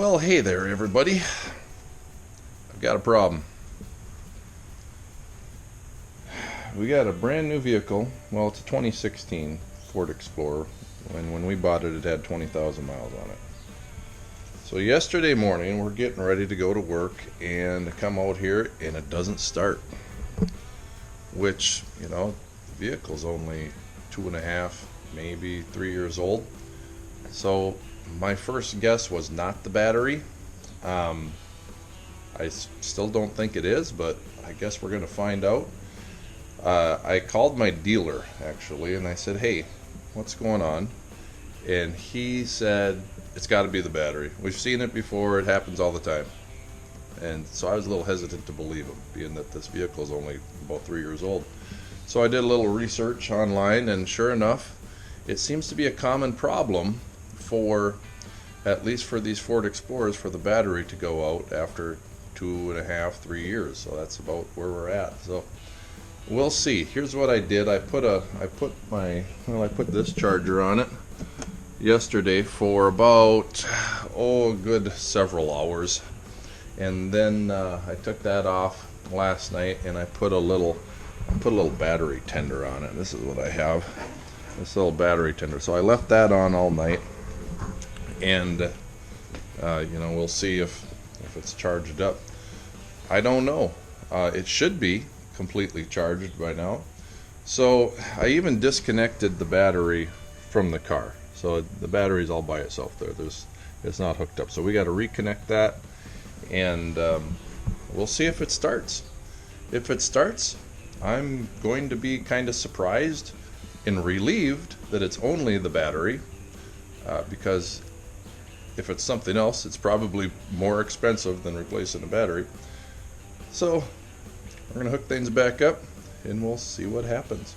Well, hey there, everybody. I've got a problem. We got a brand new vehicle. Well, it's a 2016 Ford Explorer. When we bought it, it had 20,000 miles on it. So yesterday morning, we're getting ready to go to work and come out here, and it doesn't start. Which, the vehicle's only 2.5, maybe 3 years old. So my first guess was not the battery. I still don't think it is, but I guess we're going to find out. I called my dealer, actually, and I said, hey, what's going on? And he said, it's got to be the battery. We've seen it before. It happens all the time. And so I was a little hesitant to believe him, being that this vehicle is only about 3 years old. So I did a little research online, and sure enough, it seems to be a common problem for, at least for these Ford Explorers, for the battery to go out after 2.5, 3 years. So that's about where we're at. So we'll see. Here's what I did. I put this charger on it yesterday for about a good several hours, and then I took that off last night, and I put a little battery tender on it. This is what I have, this little battery tender. So I left that on all night, and we'll see if it's charged up. I don't know. It should be completely charged by now. So I even disconnected the battery from the car. So the battery's all by itself there. It's not hooked up. So we got to reconnect that, and we'll see if it starts. If it starts, I'm going to be kind of surprised and relieved that it's only the battery, because if it's something else, it's probably more expensive than replacing a battery. So we're going to hook things back up, and we'll see what happens.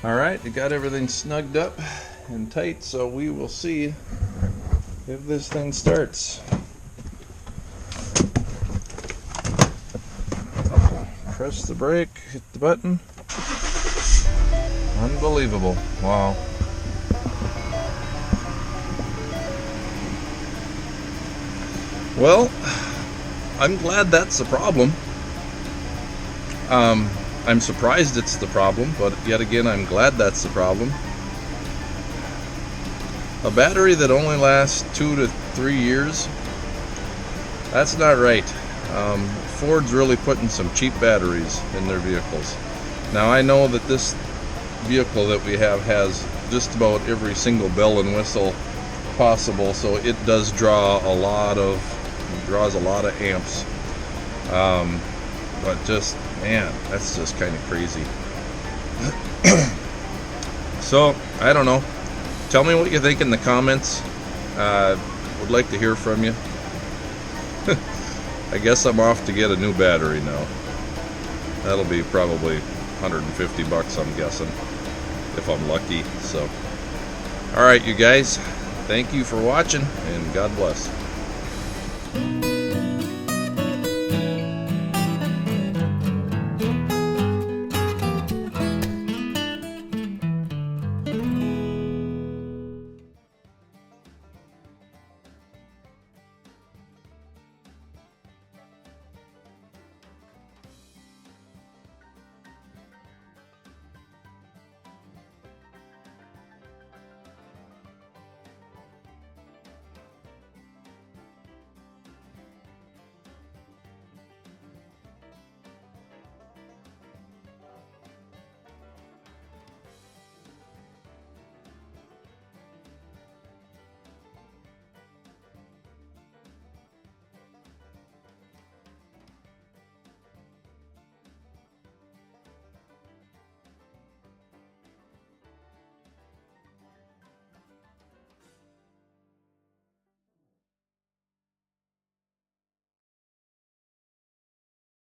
Alright, you got everything snugged up and tight, so we will see if this thing starts. Press the brake, hit the button. Unbelievable. Wow. Well, I'm glad that's the problem. I'm surprised it's the problem, but yet again, I'm glad that's the problem. A battery that only lasts 2 to 3 years, that's not right. Ford's really putting some cheap batteries in their vehicles. Now, I know that this vehicle that we have has just about every single bell and whistle possible, so it does draws a lot of amps. But just, man, that's just kind of crazy. So, I don't know. Tell me what you think in the comments. Would like to hear from you. I guess I'm off to get a new battery now. That'll be probably $150, I'm guessing, if I'm lucky. So, alright, you guys, thank you for watching, and God bless.